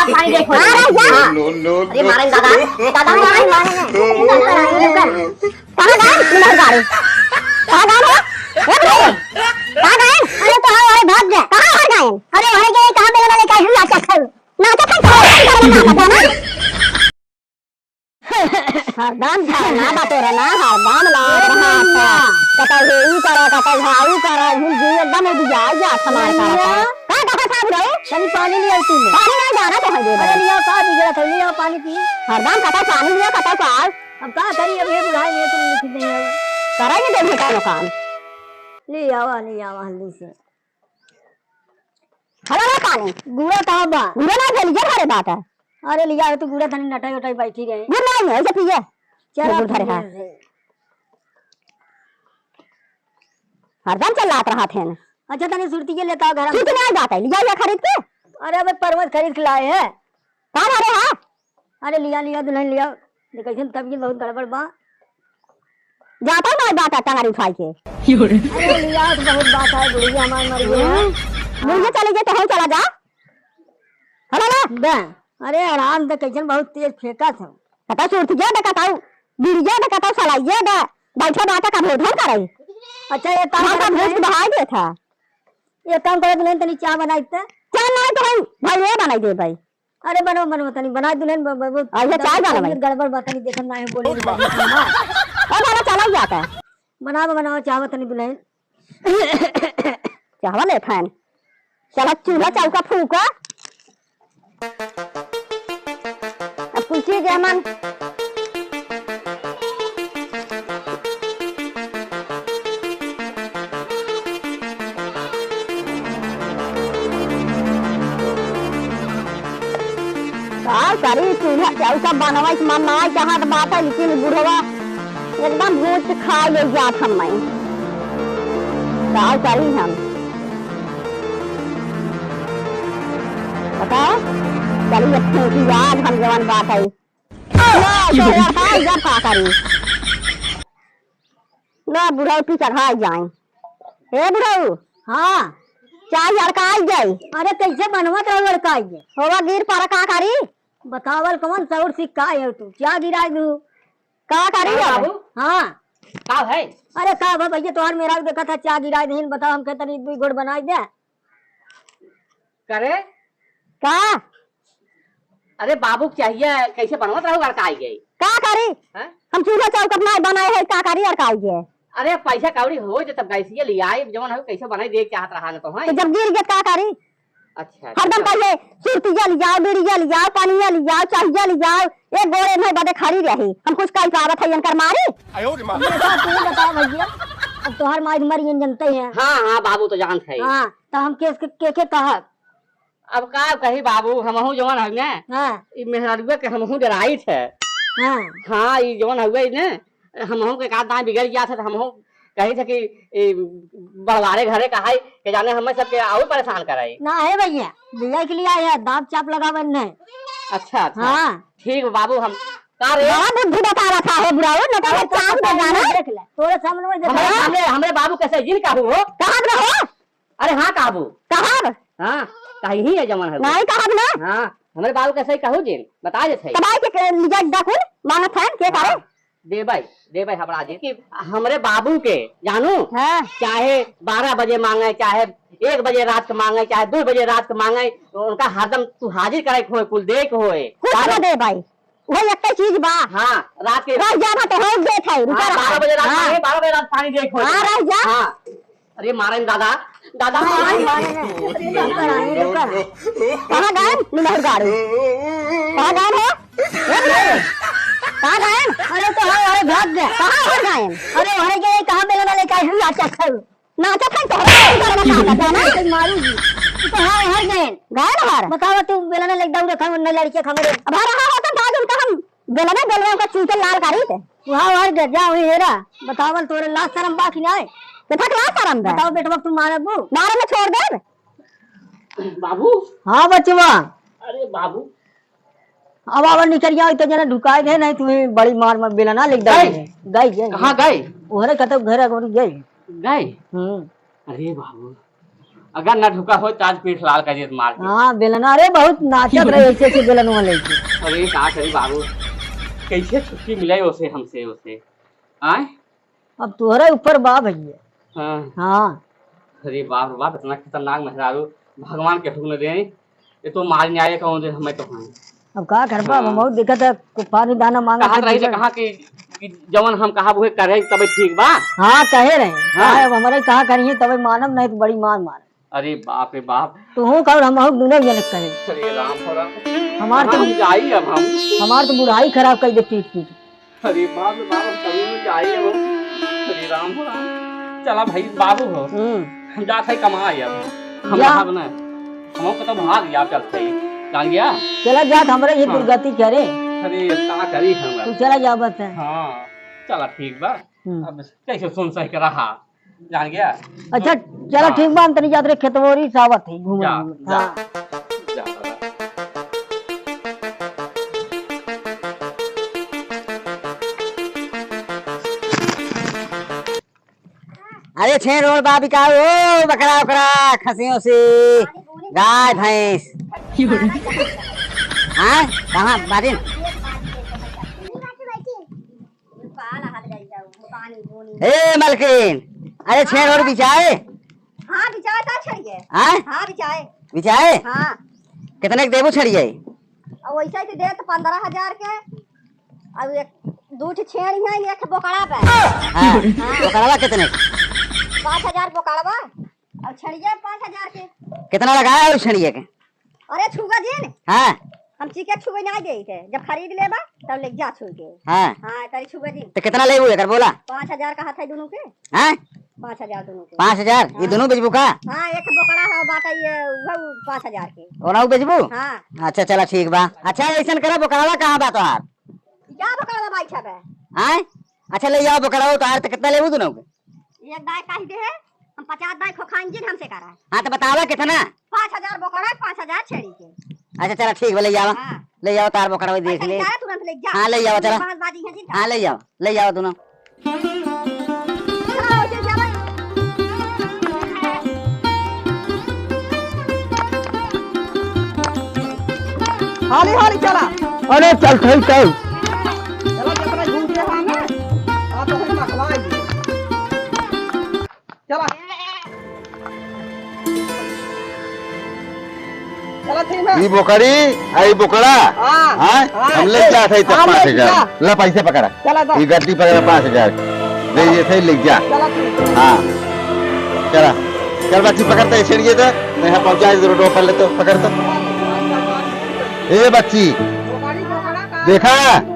गिलास पानी देखो। नो नो अरे मारे दादा दादा मारे कहां गए मिनट गाड़ी कहां गए कहां गए अरे तो हमारे भाग गए कहां भाग गए अरे वहां गए कहां बेला लेके आई ना चक्कर ना चक्कर हरदम ना बातो रहना हरदम ला रहा था कता हेई करा कता भाई करा जी एकदम बुझा जा समार करा का था बुरे चल पानी ले आई तूने पानी नहीं जाना तो है दे अरे लिया का बिगड़ा था लिया पानी पी हरदम कता पानी लिया कता पास अब का करी अब ये बुढ़ाई में तुम लिख दे करा नहीं दे बेटा काम ले आवा हल्दी से हला पानी गुड़ा का बा गुड़ा ना चलिए घरे बात है अरे लिया तो गुड़ा धनी नटाई उटाई बैठी गए गुड़ नहीं है ऐसे पिए चल घर है हरदम चल रहा थे अच्छा तने सुरती के लेता घर सुरती नहीं जाता है लिया खरीद के अरे अब परवत खरीद के लाए हैं कहां अरे हां अरे लिया दुल्हन लिया देखैन तब ये बहुत गड़बड़ बा जाता ना बात है टंगारी उठाई के अरे लिया तो बहुत बात है बुढ़िया हमार मर गई मुझे चले गए तो हम चला जा हला बे अरे आराम से कैसन बहुत तेज फेंका था कता सुरती जा दे कताऊ बिड़िया दे कताऊ सलाइए दे बैठे बात का भोधन करे अच्छा ये तारा का भोज बहा दे था ये काम करे दुल्हन तनी चाय बनाई ते चाय नहीं तो भाई ये बनाई दे भाई अरे बनो तनी बना दुल्हन अच्छा चाय बना भाई गड़बड़ बात नहीं देखन ना है बोले और वाला चला जाता बनाओ चाय तनी दुल्हन चाय ले फैन चला चूल्हा चौका फूका अब पूछिए जमन सारी चूल्हा चौका बनवा मन ना चाह बात है लेकिन बुढ़वा एकदम भूत खा ले जात हम साल सारी हम बताओ चलिए अच्छी याद हम जवान बात है जब का करी ना बुढ़ाऊ तू चढ़ा जाए हे बुढ़ाऊ हाँ चाय लड़काई जाए अरे कैसे बनवा तो लड़काई होगा गिर पर का करी बतावल कौन सौर सिक्का है तू क्या गिरा दू का करी बाबू हाँ का है अरे का भैया तोहर मेरा देखा था क्या गिरा दे बताओ हम कहते नहीं गुड़ बनाई दे करे का अरे बाबू चाहिए कैसे बनवा रहो लड़काई गई का करी हम चूल्हा चौक अपना बनाए है का करी लड़काई गए अरे पैसा कौड़ी हो जो तब गैसीय ले आई जवन हो कैसे बनाई देख चाहत रहा तो है तो जब गिर गया का करी अच्छा हरदम पहले सुरतिया ले जाओ बीड़िया ले जाओ पानिया ले जाओ चाहिए ले जाओ एक गोरे में बड़े खड़ी रही हम कुछ कहीं पावत है इनकर मारी आयो रे मां तू बता भैया अब तोहर माई मरी जनते हैं हां बाबू तो जानत है हां तो हम के कहा अब का कही बाबू हमहू जवन है ना हां ई मेहरबे के हमहू डराई थे हां ई जवन हुए ने हमहू के का दाई बिगड़ गया था हमहू कही थे कि बड़वारे घरे कहाई के जाने हमें सबके और परेशान कराई ना है भैया बिया के लिए आया दाब चाप लगावे ने अच्छा हां ठीक बाबू हम का रे बुद्धि बता रहा था है बुराओ न तो चाप दे जाना देख ले तोरे सामने में देख हमरे बाबू कैसे जिन काबू हो कहां रहो अरे हां काबू कहां हां कहीं ही है जमन है नहीं कहां ना हां हमरे बाबू कैसे कहू जिन बता जे थे कबाई के लिजा डाकुल मांगत है के करे दे भाई हमरा जी कि हमरे बाबू के जानू चाहे 12 बजे मांगे चाहे 1 बजे रात को मांगे चाहे 2 बजे रात को मांगे उनका हरदम तू हाजिर करे होए कुल दे के होए कुछ दे भाई वो एक चीज बा हां रात के रह जाना तो हो दे थे 12 बजे रात मांगे 12 बजे रात पानी दे होए हां रह जा हां अरे मारन दादा कहां गए निमहर गाड़ी कहां गए है कहां गए अरे तो अरे भाग गए कहां हो गए अरे वहां गए कहां बेला लेके आई हूं नाचा खाऊ नाचा खाई तो ना मारूंगी तो हां गए हर बताओ तू बेला लेके दौड़ खाऊ न लड़के खमरे अब रहा होता था उनका हम बेला का चूचल लाल करी थे वहां हर जा वही हेरा बतावल तोरे लाश शर्म बाकी ना है बेटा क्लास शर्म बताओ बेटा तू मारबू मारे में छोड़ दे बाबू हां बचवा अरे बाबू अब आवर निकल जाओ तो जना ढुकाए थे नहीं तुम्हें बड़ी मार में बेला ना लिख गई कहां गई ओहरे कत घर गई गई अरे बाबू अगर ना ढुका हो तो आज पीठ लाल कर दिए मार के। हाँ बेलना, अरे बहुत नाचत रहे ऐसे ऐसे बेलन वाले। अरे कहा करी बाबू, कैसे छुट्टी मिले उसे हमसे उसे आए। अब तुहरे ऊपर बा भैया। हाँ हाँ अरे बाप रे बाप, इतना खतरनाक मेहरारू भगवान के हुक्म दे, ये तो मार न्याय कहूँ दे हमें तो। हाँ अब का करबा, हम बहुत देखत है पानी दाना मांगा कहा रही कहा कि जवन हम कहा वो करे तब ठीक बा। हाँ कहे रहे हाँ। अब हमारे कहा करिए तब मानव, नहीं तो बड़ी मार। अरे बाप रे बाप, तो हूँ कब हम दोनों जन कहे। अरे राम हो राम, हमार तो जाई अब हम, हमार तो बुढ़ाई खराब कर दे पीट। अरे बाप रे बाप, कभी में जाई अब। अरे राम हो राम, चला भाई बाबू हो, हम जात है कमाई अब, हम जा। भाग ना, हम को तो भाग या चलते जान गया। चला जा, हमरे ये दुर्गति करे। अरे का करी हम, तू चला जा बस। हाँ चला ठीक बा। अब कैसे सुन सही कर रहा जान गया। अच्छा चला ठीक बा, हम तनी जात रे खेतवोरी सावत है घूम। जा, जा। हाँ। जा अरे छे रोड बा बिकाओ, ओ बकरा उकरा खसियों से गाय भैंस। हाँ कहाँ बारिन? ए मलकिन, अरे छे रोड बिचाए। हाँ बिचाए था छड़िए। हाँ हाँ बिचाए। बिचाए हाँ कितने के देबू छड़िए? अब वैसे ही दे तो 15,000 के। अब एक दूध छेड़ी है, एक बोकड़ा पे। हाँ तो करावा कितने? 5,000 बोकड़वा, अब छड़िए 5,000 के। कितना लगाया उस छड़िए के? अरे छुगा जी ने, हाँ हम चीके छुगे नहीं दे थे, जब खरीद लेबा तब ले जा छुई के। हाँ हाँ तरी छुगा जी। तो कितना लेबू एकर बोला? 5,000 का हाथ है दोनों के। हाँ 5,000 दोनों के। 5,000 ये दोनों बेचबू का? हाँ एक बोकड़ा है बाटा ये 5,000 के। ओना बेचबू? हाँ अच्छा चला ठीक बा। अच्छा ऐसा करा बोकरावा कहाँ बा तोहार? क्या बोकड़ा भाई छबे? हाँ अच्छा ले जाओ बोकरावा तोहार, तो कितना लेबू दोनों के? एक दाई कह दे है, हम 50 दाई खोखाएंगे हमसे करा। हाँ तो बतावा कितना? 5,000 बोकड़ा, 5,000 छेड़ी के। अच्छा चला ठीक है ले जाओ। हाँ। ले जाओ तार बोकरा देख ले। तुरंत ले जा। हाँ ले जाओ चला। बाजी है जी। हाँ ले जाओ दोनों। हाली हाली चला। अरे चल ठीक चल। चलो जरा घूम के आना, आ तो हम मखवाई चला। चला ठीक है। ये बोकरी आई बोकड़ा। हाँ हाँ हम ले जा थे 5,000 ला पैसे पकड़ा। चला जा। ये गड्डी पकड़ा 5,000 ले ये थे ले जा। चला ठीक। हाँ चला चल बच्ची पकड़ते है छिड़िए तो यहाँ पहुँचा दे रोड पर ले तो पकड़ तो। ए बच्ची देखा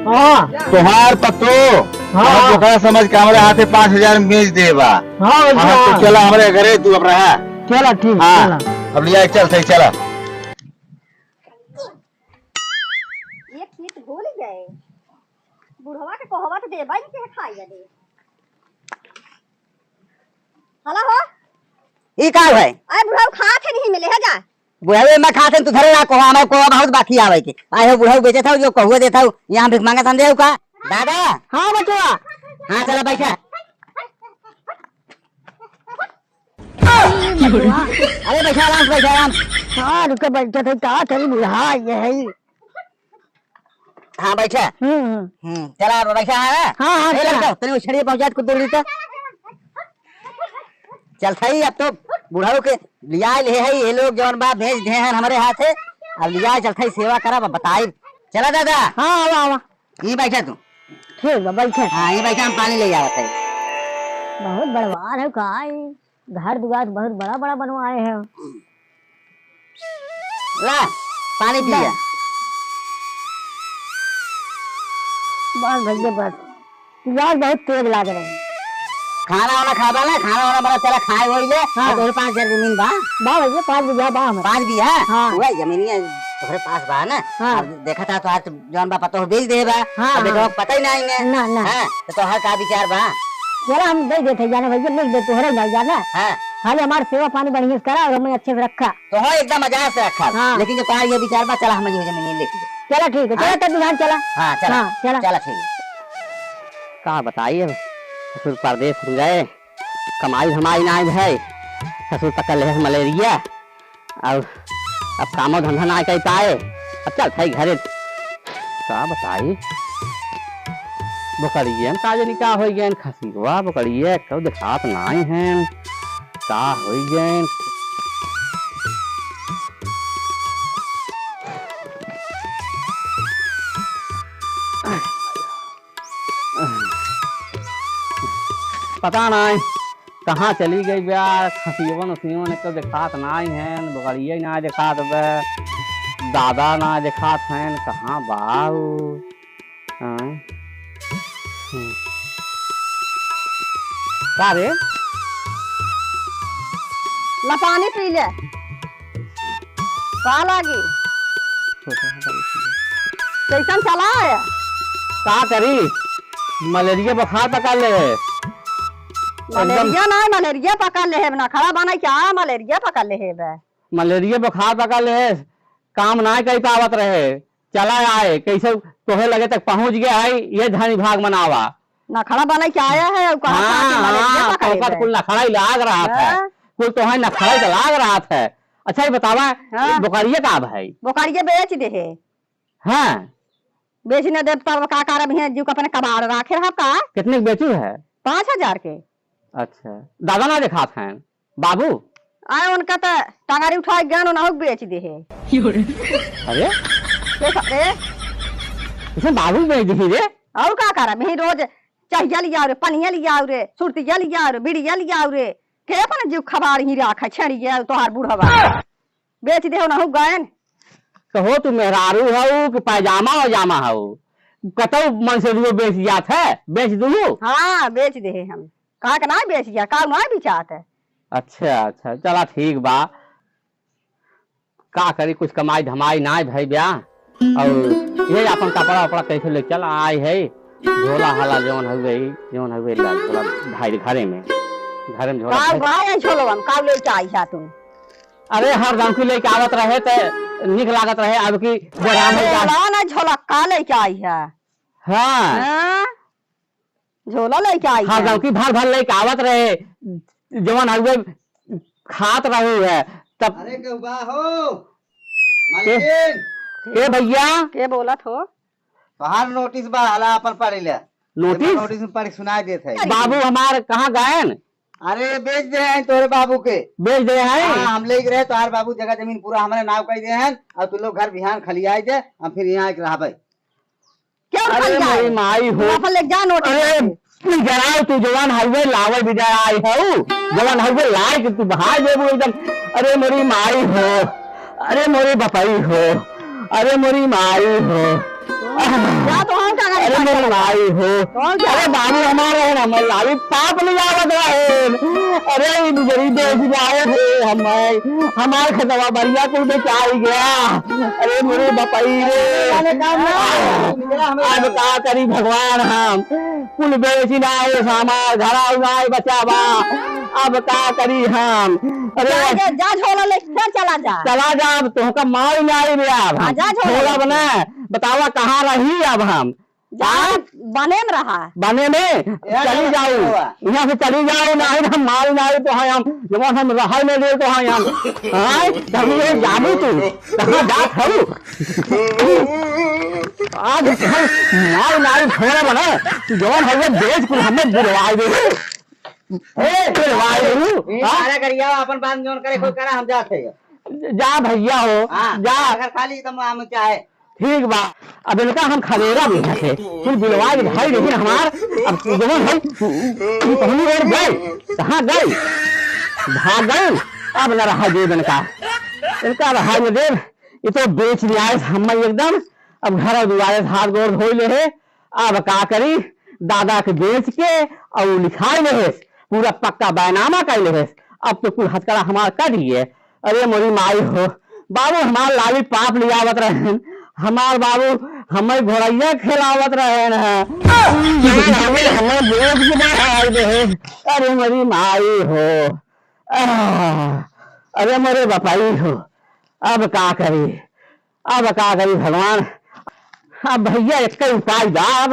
हाँ तुहार पत्तो हाँ बोकड़ा समझ के हमारे हाथे 5,000 में बेच देवा। हाँ तो चला हमारे घरे तू अब रहा। चला ठीक। हाँ अब लिया चल सही चला। ये खीत भूल गए, बुढ़वा के कहवा तो देबा ही के खाई दे। हला हो ये का है? आए बुढ़वा खाते नहीं मिले है जा। बुढ़ावे में खाते तू धरे ना को हमारे को बहुत बाकी आवे के। आए हो बुढ़ाऊ बेचे था जो कहुए देता हूँ यहाँ भिख मांगा संदेह का दादा। हाँ बचवा। हाँ चला बैठा। अरे बैठा आराम से बैठा आराम। हाँ रुके बैठे थे, क्या करी बुढ़ा ये है। हाँ बैठा। चला बैठा है ना। हाँ हाँ चला। तेरे छड़िए पहुँचा कुछ दूर तो चल सही। अब तो बुढ़ाऊ के लिया ले है ये लोग जौन बात भेज दे हैं हमारे हाथ है। अब लिया चल सही सेवा करा बताई। चला दादा। हाँ आवा आवा। ये बैठा तू। ठीक है बैठे। हाँ ये बैठा हम पानी ले जावत है। बहुत बड़वार है कहा, घर दुआर बहुत बड़ा बड़ा बनवाए हैं। ला पानी पी जा। बस भैया बस, यार बहुत तेज लाग रहे हैं। खाना वाना खाबा ना, खाना वाना बड़ा चला खाए होई ले। हाँ। तो 5,000 जमीन बा भैया 5 बीघा बा हमारे। 5 बीघा। हाँ। वही जमीन तोहरे पास बा ना। हाँ। अब देखा था तो आज जौन बा पतो बेच दे बा। हाँ, अब बेटा हाँ। पता ही नहीं है ना ना। हां तो तोहर का विचार बा? चला हम दे देते जाने भैया, लिख दे तोहरे नहीं जाना। हां खाली हमारे सेवा पानी बढ़िया से करा और हमें अच्छे से रखा। तो हो एकदम मजाक से रखा। हाँ। लेकिन जो तार ये विचार बा चला हम ये जमीन लेके दे। चला ठीक है। चला तब दुकान चला। हां चला हाँ, चला। चला ठीक। कहा बताइए फिर परदेश हो गए, कमाई हमारी नहीं है, ससुर पकड़ ले मलेरिया और अब कामो धंधा ना कर पाए। अब चल भाई घरे का बताई बकरियन काजे निका हो गए खसीवा बकरिए कब दिखात नाई हैं का हो गए। पता नहीं कहाँ चली गई ब्याह खसीवन उसीवन ने तो दिखात नाई हैं बकरिए ना दिखात बे दादा ना दिखात हैं कहाँ बाऊ। का रे ला पानी पी ले का लागी कैसन चला है। का करी मलेरिया बुखार पकड़ ले मलेरिया ना मलेरिया पकड़ ले है ना खड़ा बना क्या मलेरिया पकड़ ले है बे। मलेरिया बुखार पकड़ ले काम ना कर पावत रहे चला आए कैसे तोहे लगे तक पहुंच गया है ये धनी भाग मनावा ना खड़ा बना क्या आया है कुल नखड़ा लाग रहा था कुल तो है नखड़ा तो लाग रहा था। अच्छा ये बतावा बुखारिया का भाई बुखारिया बेच दे है। हाँ बेचने दे तब का कारण है जो अपने कबाड़ रखे रहा का कितने बेचू है 5000 के। अच्छा दादा ना दिखा था बाबू आए उनका तो टंगारी उठा गया ना बेच दे है। अरे इसमें बाबू बेच दी रे और का करा मैं रोज चाहिया लिया रे पनिया लिया रे सुरतिया लिया रे बिड़िया लिया रे के अपन जीव खबार ही राख छड़ी गया तोहार बूढ़वा बेच दे ना गयन कहो तू मेहरारू हऊ कि पैजामा वजामा हऊ कतौ मन से रुपये बेच जात है बेच दू। हाँ बेच दे हम कहा के ना बेच गया का ना बिचात है। अच्छा अच्छा चला ठीक बा का करी कुछ कमाई धमाई ना भाई ब्याह और ये अपन कपड़ा वपड़ा कैसे ले चल आए है झोला हाला जवन हुए थोड़ा भाई घरे में झोला का ले चाहिए तुम। अरे हर गांव की लेके आवत रहे तो निक लागत रहे अब की ना झोला का ले चाहिए। हाँ झोला लेके आई हर गांव की भर भर लेके आवत रहे जवन हुए खात रहे है तब। अरे हो मालकिन ए भैया के बोला थो बाहर नोटिस बा हला अपन पढ़ ले नोटिस में पढ़ सुनाई देत है। बाबू हमारे कहाँ गए। अरे बेच दे हैं तोरे बाबू के बेच दे हैं। हम ले रहे तो बाबू जगह जमीन पूरा हमारे नाव कर दे हैं और तू लोग घर बिहान खलियाई दे हम फिर यहाँ रहा क्या। अरे मेरी माई हो ले जा नोटिस जरा तू जवान हाईवे लावल भी जाए आई हो जवान हाईवे लाए कि तू बाहर देबू एकदम। अरे मेरी माई हो अरे मेरी बपाई हो अरे मेरी माई हो अरे मेरी माई हो अरे बाबू हमारे है ना लाली पाप ले जावत रहे। अरे गुजरी देश जाए थे हमारे खतवा बरिया कुल बेचाई गया। अरे मेरे बपाई रे अब का करी भगवान हम कुल बेच लाए हमार घरा उगाए बचावा अब का करी हम। अरे जा झोला ले चला जा अब तो मार नहीं रहा झोला बना बतावा कहाँ रही अब हम बने में रहा बने में चली जाऊ यहाँ से चली जाओ नहीं हम मारू नहीं तो हम जब हम रहा नहीं दे तो हम जाबू तू कहाँ जात हूँ आज मार नारी छोड़ा बना जवान है बेच कुल हमें बुलवाई दे अपन बात जोन करे कोई करा हम जाते जा भैया हो जा अगर खाली एकदम चाहे ठीक बा अब इनका हम खलेरा भी थे फिर बिलवा के भाई लेकिन हमार अब जवन है पहली बार गए कहाँ गए भाग गए अब न रहा देव इनका रहा न देव ये तो बेच लिया हम एकदम अब घर दुआरे हाथ गोड़ धो ले है अब का करी दादा के बेच के और लिखाई ले पूरा पक्का बैनामा कर ले अब तो कुल हथकड़ा हमार कर दिए। अरे मोरी माई हो बाबू हमार लाली पाप लियावत रहे हमार बाबू हमें घोड़ैया खिलावत रहे अरे मेरी माई हो अरे मेरे बपाई हो अब का करी भगवान। अब भैया एक उपाय दाब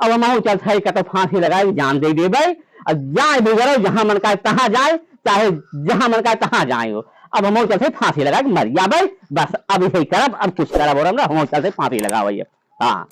अब महू चल कत फांसी लगाई जान दे दे जाए बिगड़ो जहां मन का तहाँ जाए चाहे जहां मन का तहां जाए हो। अब हम चलते फांसी लगा के मर जा भाई, बस अब यही करब, अब कुछ करब और हम चलते फांसी लगा भैया। हाँ